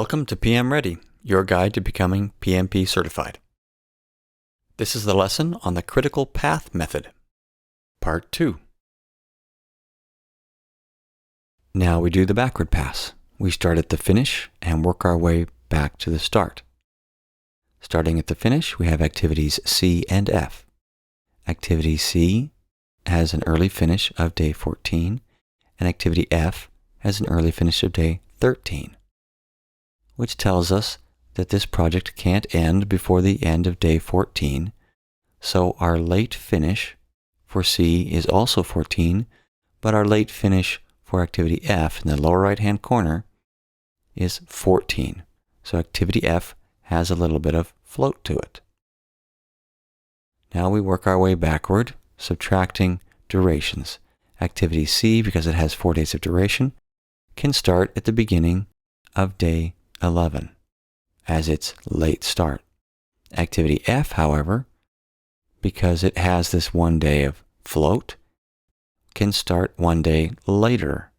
Welcome to PM Ready, your guide to becoming PMP certified. This is the lesson on the critical path method, Part 2. Now we do the backward pass. We start at the finish and work our way back to the start. Starting at the finish, we have activities C and F. Activity C has an early finish of day 14, and activity F has an early finish of day 13. Which tells us that this project can't end before the end of day 14, so our late finish for C is also 14, but our late finish for activity F in the lower right-hand corner is 14. So activity F has a little bit of float to it. Now we work our way backward, subtracting durations. Activity C, because it has 4 days of duration, can start at the beginning of day 11 as its late start. Activity F, however, because it has this 1 day of float, can start 1 day later,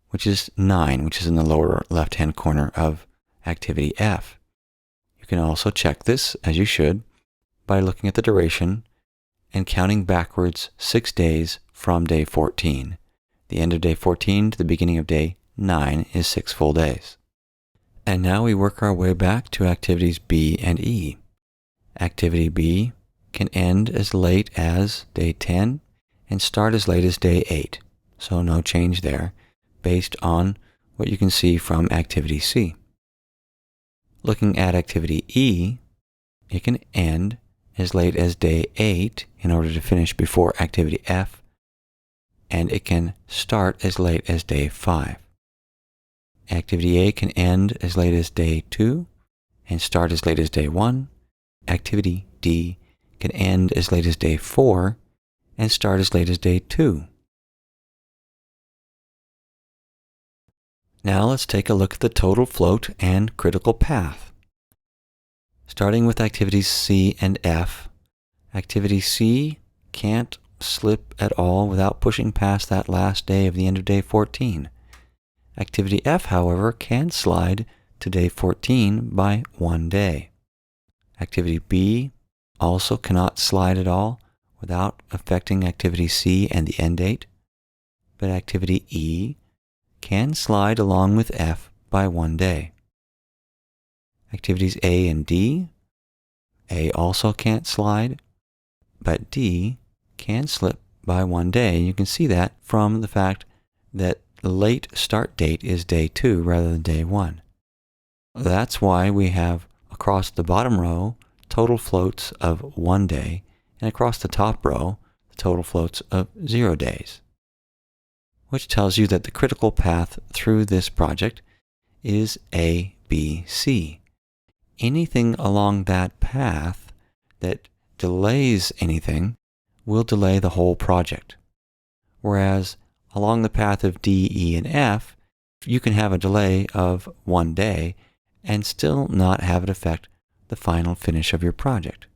which is 9, which is in the lower left-hand corner of activity F. You can also check this, as you should, by looking at the duration and counting backwards 6 days from day 14. The end of day 14 to the beginning of day 9 is 6 full days. And now we work our way back to activities B and E. Activity B can end as late as day 10 and start as late as day 8. So no change there based on what you can see from activity C. Looking at activity E, it can end as late as day 8 in order to finish before activity F, and it can start as late as day 5. Activity A can end as late as day 2 and start as late as day 1. Activity D can end as late as day 4 and start as late as day 2. Now let's take a look at the total float and critical path. Starting with activities C and F, activity C can't slip at all without pushing past that last day of the end of day 14. Activity F, however, can slide to day 14 by 1 day. Activity B also cannot slide at all without affecting activity C and the end date, but activity E can slide along with F by 1 day. Activities A and D, A also can't slide, but D can slip by 1 day. You can see that from the fact that the late start date is day 2 rather than day 1. That's why we have across the bottom row total floats of 1 day, and across the top row total floats of 0 days, which tells you that the critical path through this project is A, B, C. Anything along that path that delays anything will delay the whole project, whereas along the path of D, E, and F, you can have a delay of 1 day and still not have it affect the final finish of your project.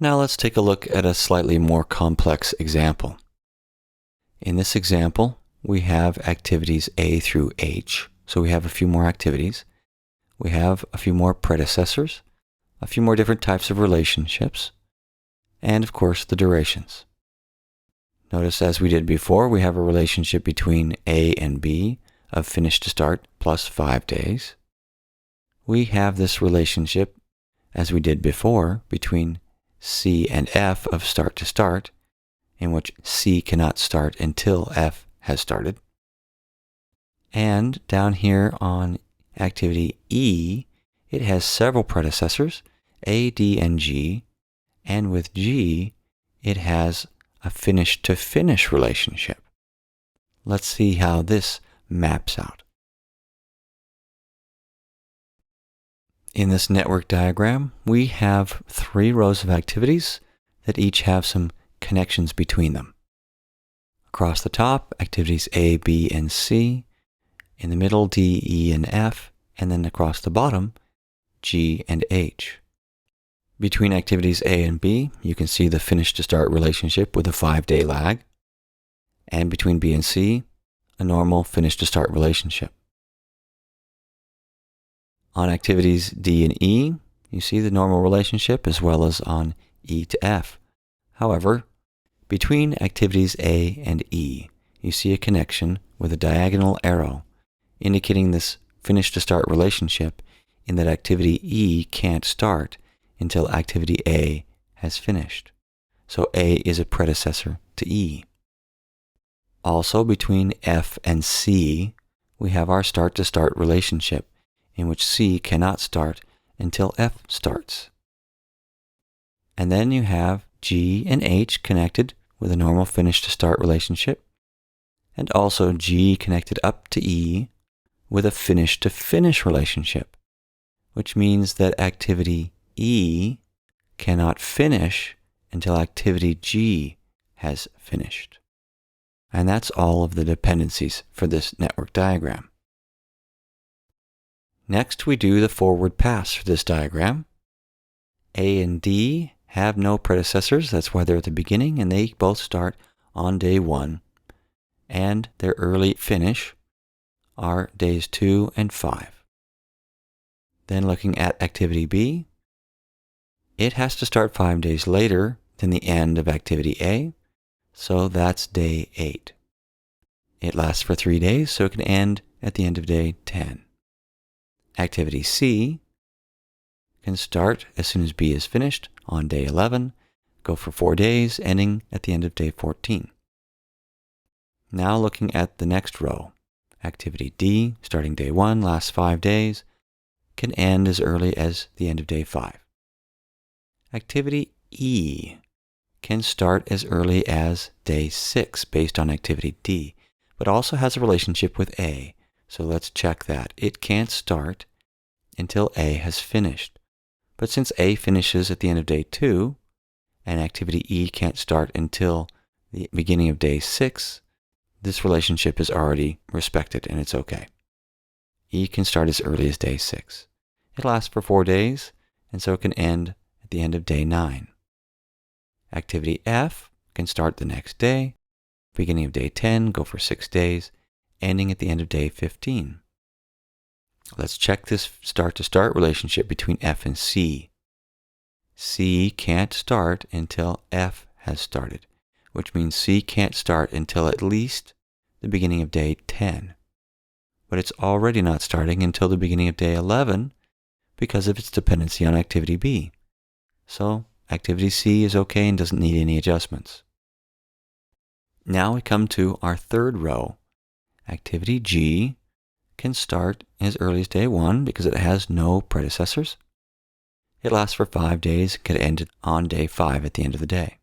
Now let's take a look at a slightly more complex example. In this example, we have activities A through H, so we have a few more activities. We have a few more predecessors, a few more different types of relationships, and of course the durations. Notice, as we did before, we have a relationship between A and B of finish to start plus 5 days. We have this relationship, as we did before, between C and F of start to start, in which C cannot start until F has started. And down here on activity E, it has several predecessors, A, D, and G, and with G, it has a finish-to-finish relationship. Let's see how this maps out. In this network diagram, we have 3 rows of activities that each have some connections between them. Across the top, activities A, B, and C. In the middle, D, E, and F. And then across the bottom, G and H. Between activities A and B, you can see the finish to start relationship with a 5-day lag. And between B and C, a normal finish to start relationship. On activities D and E, you see the normal relationship as well as on E to F. However, between activities A and E, you see a connection with a diagonal arrow indicating this finish to start relationship in that activity E can't start until activity A has finished. So A is a predecessor to E. Also, between F and C, we have our start to start relationship in which C cannot start until F starts. And then you have G and H connected with a normal finish to start relationship, and also G connected up to E with a finish to finish relationship, which means that activity E cannot finish until activity G has finished. And that's all of the dependencies for this network diagram. Next, we do the forward pass for this diagram. A and D have no predecessors, that's why they're at the beginning, and they both start on day 1. And their early finish are days 2 and 5. Then looking at activity B, it has to start 5 days later than the end of activity A, so that's day 8. It lasts for 3 days, so it can end at the end of day 10. Activity C can start as soon as B is finished on day 11, go for 4 days, ending at the end of day 14. Now looking at the next row, activity D, starting day 1, lasts 5 days, can end as early as the end of day 5. Activity E can start as early as day 6 based on activity D, but also has a relationship with A. So let's check that. It can't start until A has finished. But since A finishes at the end of day 2, and activity E can't start until the beginning of day 6, this relationship is already respected and it's okay. E can start as early as day 6. It lasts for 4 days, and so it can end at the end of day 9. Activity F can start the next day, beginning of day 10, go for 6 days, ending at the end of day 15. Let's check this start-to-start relationship between F and C. C can't start until F has started, which means C can't start until at least the beginning of day 10. But it's already not starting until the beginning of day 11 because of its dependency on activity B. So activity C is okay and doesn't need any adjustments. Now we come to our third row. Activity G can start as early as day 1 because it has no predecessors. It lasts for 5 days, could end on day 5 at the end of the day.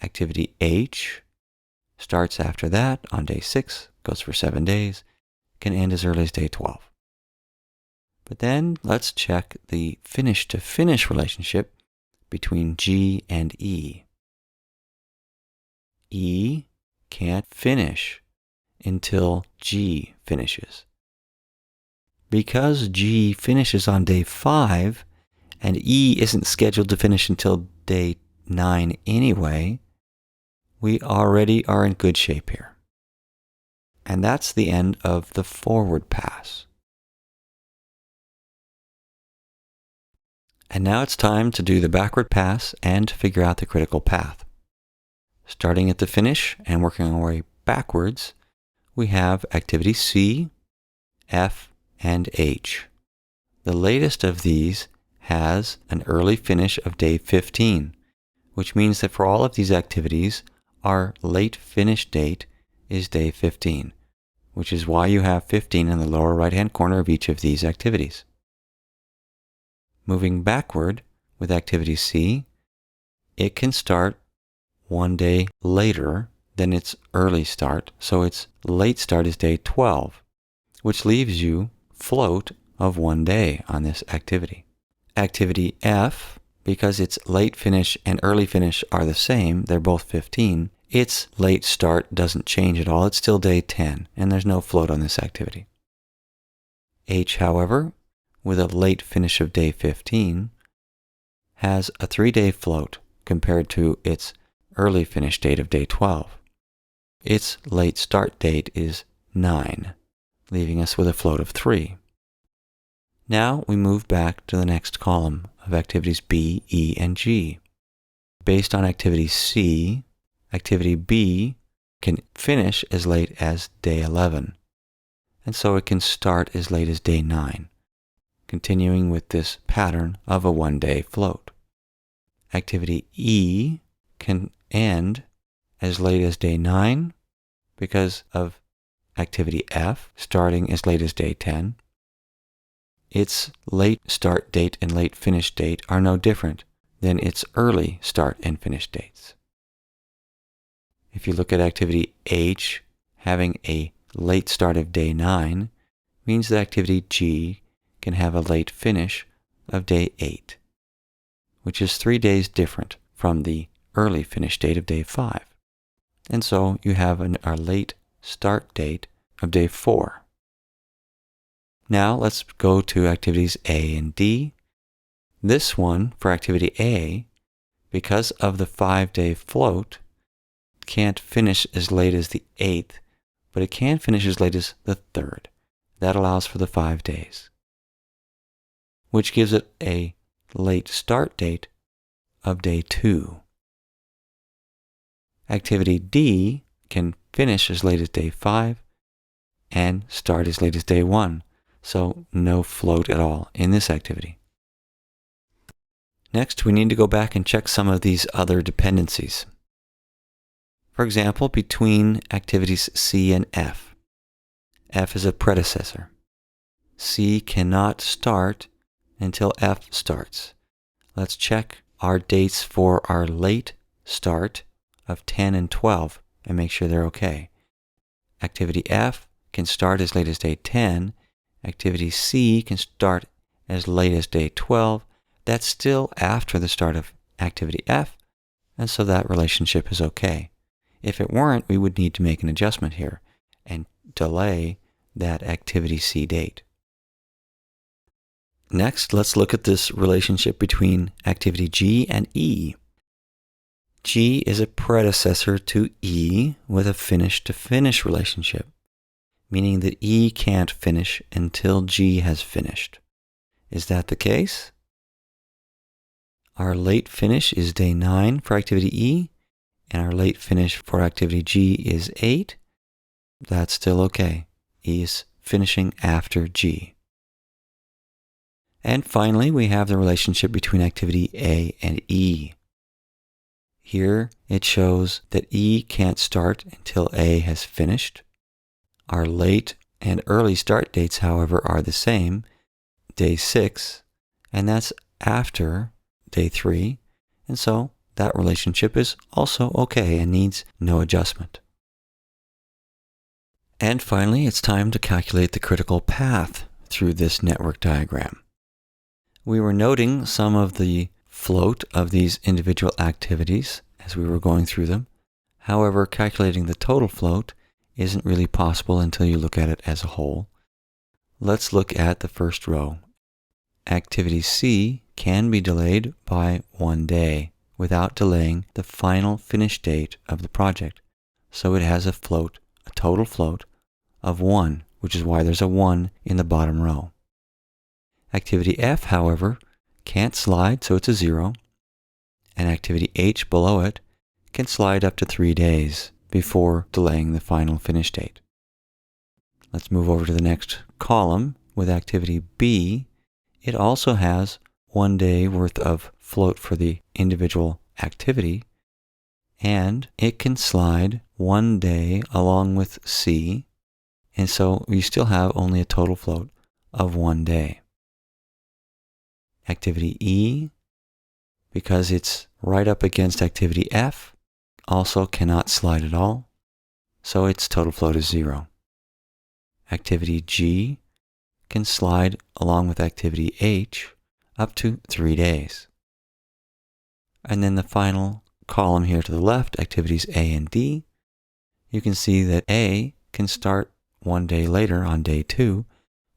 Activity H starts after that on day 6, goes for 7 days, can end as early as day 12. But then let's check the finish to finish relationship between G and E. E can't finish until G finishes. Because G finishes on day 5 and E isn't scheduled to finish until day 9 anyway, we already are in good shape here. And that's the end of the forward pass. And now it's time to do the backward pass and to figure out the critical path. Starting at the finish and working our way backwards, we have activity C, F, and H. The latest of these has an early finish of day 15, which means that for all of these activities, our late finish date is day 15, which is why you have 15 in the lower right-hand corner of each of these activities. Moving backward with activity C, it can start 1 day later than its early start, so its late start is day 12, which leaves you float of 1 day on this activity. Activity F, because its late finish and early finish are the same, they're both 15, its late start doesn't change at all. It's still day 10, and there's no float on this activity. H, however, with a late finish of day 15, has a 3-day float compared to its early finish date of day 12. its late start date is 9, leaving us with a float of 3. Now we move back to the next column of activities B, E, and G. Based on activity C, activity B can finish as late as day 11, and so it can start as late as day 9, continuing with this pattern of a one-day float. Activity E can end as late as day 9 because of activity F starting as late as day 10. Its late start date and late finish date are no different than its early start and finish dates. If you look at activity H, having a late start of day 9 means that activity G can have a late finish of day 8, which is 3 days different from the early finish date of day 5. And so you have a late start date of day 4. Now let's go to activities A and D. This one, for activity A, because of the 5-day float, can't finish as late as the 8th, but it can finish as late as the 3rd. That allows for the 5 days, which gives it a late start date of day 2. Activity D can finish as late as day 5 and start as late as day 1, so no float at all in this activity. Next, we need to go back and check some of these other dependencies. For example, between activities C and F. F is a predecessor. C cannot start until F starts. Let's check our dates for our late start of 10 and 12 and make sure they're okay. Activity F can start as late as day 10. Activity C can start as late as day 12. That's still after the start of activity F, and so that relationship is okay. If it weren't, we would need to make an adjustment here and delay that activity C date. Next, let's look at this relationship between activity G and E. G is a predecessor to E with a finish-to-finish relationship, meaning that E can't finish until G has finished. Is that the case? Our late finish is day 9 for activity E, and our late finish for activity G is 8. That's still okay. E is finishing after G. And finally, we have the relationship between activity A and E. Here it shows that E can't start until A has finished. Our late and early start dates, however, are the same, day 6, and that's after day 3, and so that relationship is also okay and needs no adjustment. And finally, it's time to calculate the critical path through this network diagram. We were noting some of the float of these individual activities as we were going through them. However, calculating the total float isn't really possible until you look at it as a whole. Let's look at the first row. Activity C can be delayed by 1 day without delaying the final finish date of the project. So it has a total float of 1, which is why there's a 1 in the bottom row. Activity F, however, can't slide, so it's a 0, and activity H below it can slide up to 3 days before delaying the final finish date. Let's move over to the next column with activity B. It also has 1 day worth of float for the individual activity, and it can slide 1 day along with C, and so we still have only a total float of 1 day. Activity E, because it's right up against activity F, also cannot slide at all, so its total float is 0. Activity G can slide along with activity H up to 3 days. And then the final column here to the left, activities A and D, you can see that A can start 1 day later on day 2,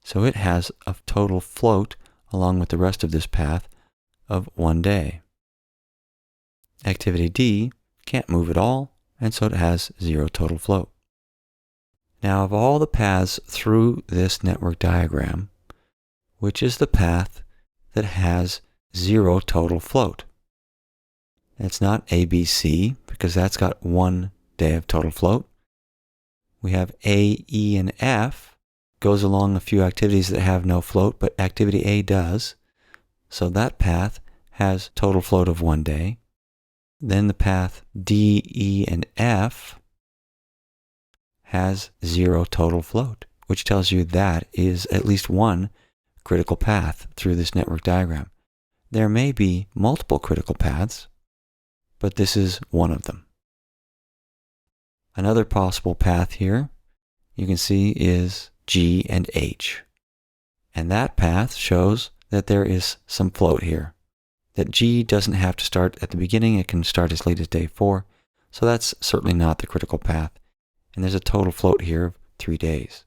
so it has a total float along with the rest of this path of 1 day. Activity D can't move at all, and so it has 0 total float. Now, of all the paths through this network diagram, which is the path that has 0 total float? It's not ABC, because that's got 1 day of total float. We have A, E, and F goes along a few activities that have no float, but activity A does. So that path has total float of 1 day. Then the path D, E, and F has 0 total float, which tells you that is at least one critical path through this network diagram. There may be multiple critical paths, but this is one of them. Another possible path here you can see is G and H. And that path shows that there is some float here. That G doesn't have to start at the beginning, it can start as late as day 4. So that's certainly not the critical path. And there's a total float here of 3 days.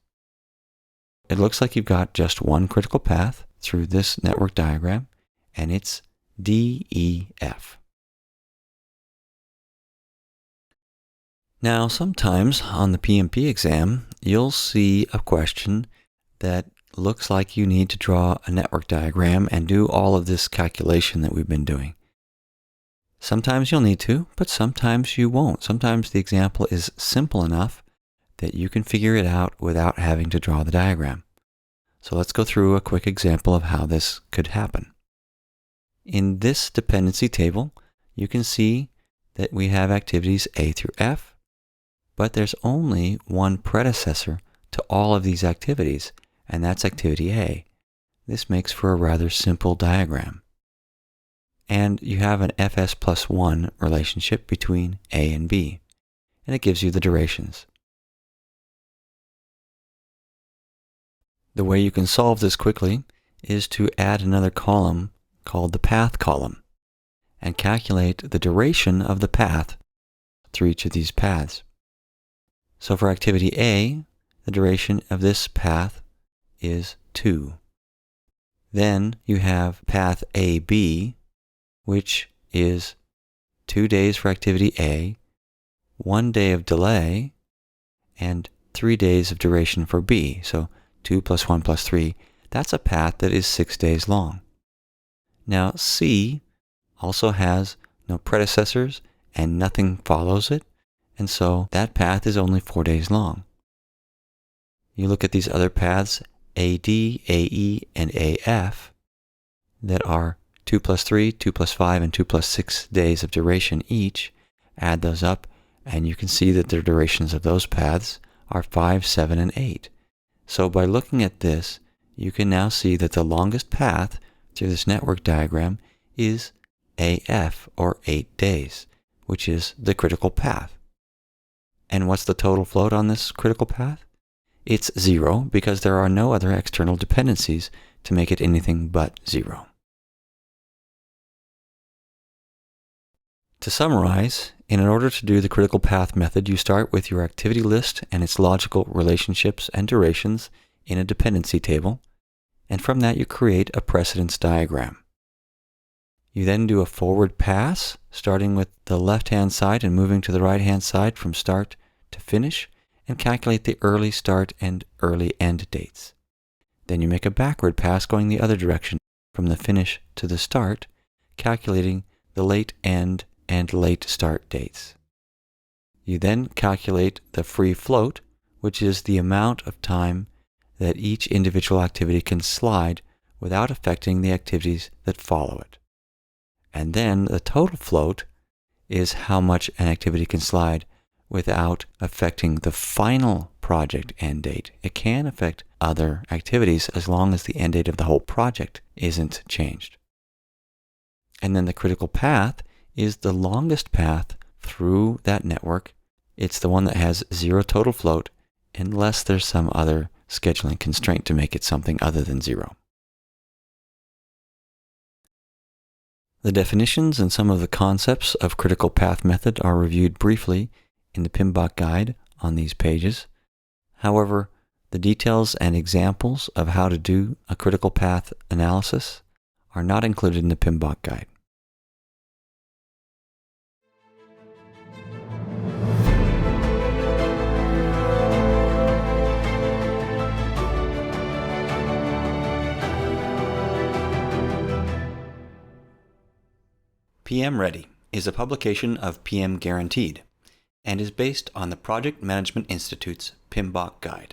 It looks like you've got just one critical path through this network diagram, and it's DEF. Now, sometimes on the PMP exam, you'll see a question that looks like you need to draw a network diagram and do all of this calculation that we've been doing. Sometimes you'll need to, but sometimes you won't. Sometimes the example is simple enough that you can figure it out without having to draw the diagram. So let's go through a quick example of how this could happen. In this dependency table, you can see that we have activities A through F, but there's only one predecessor to all of these activities, and that's activity A. This makes for a rather simple diagram. And you have an Fs plus 1 relationship between A and B, and it gives you the durations. The way you can solve this quickly is to add another column called the path column and calculate the duration of the path through each of these paths. So for activity A, the duration of this path is 2. Then you have path AB, which is 2 days for activity A, 1 day of delay, and 3 days of duration for B. So 2 plus 1 plus 3, that's a path that is 6 days long. Now C also has no predecessors and nothing follows it, and so that path is only 4 days long. You look at these other paths, AD, AE, and AF, that are 2 plus 3, 2 plus 5, and 2 plus 6 days of duration each. Add those up, and you can see that the durations of those paths are 5, 7, and 8. So by looking at this, you can now see that the longest path through this network diagram is AF, or 8 days, which is the critical path. And what's the total float on this critical path? It's 0, because there are no other external dependencies to make it anything but 0. To summarize, in order to do the critical path method, you start with your activity list and its logical relationships and durations in a dependency table, and from that you create a precedence diagram. You then do a forward pass, starting with the left-hand side and moving to the right-hand side from start to finish, and calculate the early start and early end dates. Then you make a backward pass going the other direction from the finish to the start, calculating the late end and late start dates. You then calculate the free float, which is the amount of time that each individual activity can slide without affecting the activities that follow it. And then the total float is how much an activity can slide without affecting the final project end date. It can affect other activities as long as the end date of the whole project isn't changed. And then the critical path is the longest path through that network. It's the one that has 0 total float unless there's some other scheduling constraint to make it something other than 0. The definitions and some of the concepts of critical path method are reviewed briefly in the PMBOK guide on these pages. However, the details and examples of how to do a critical path analysis are not included in the PMBOK guide. PM Ready is a publication of PM Guaranteed and is based on the Project Management Institute's PMBOK guide.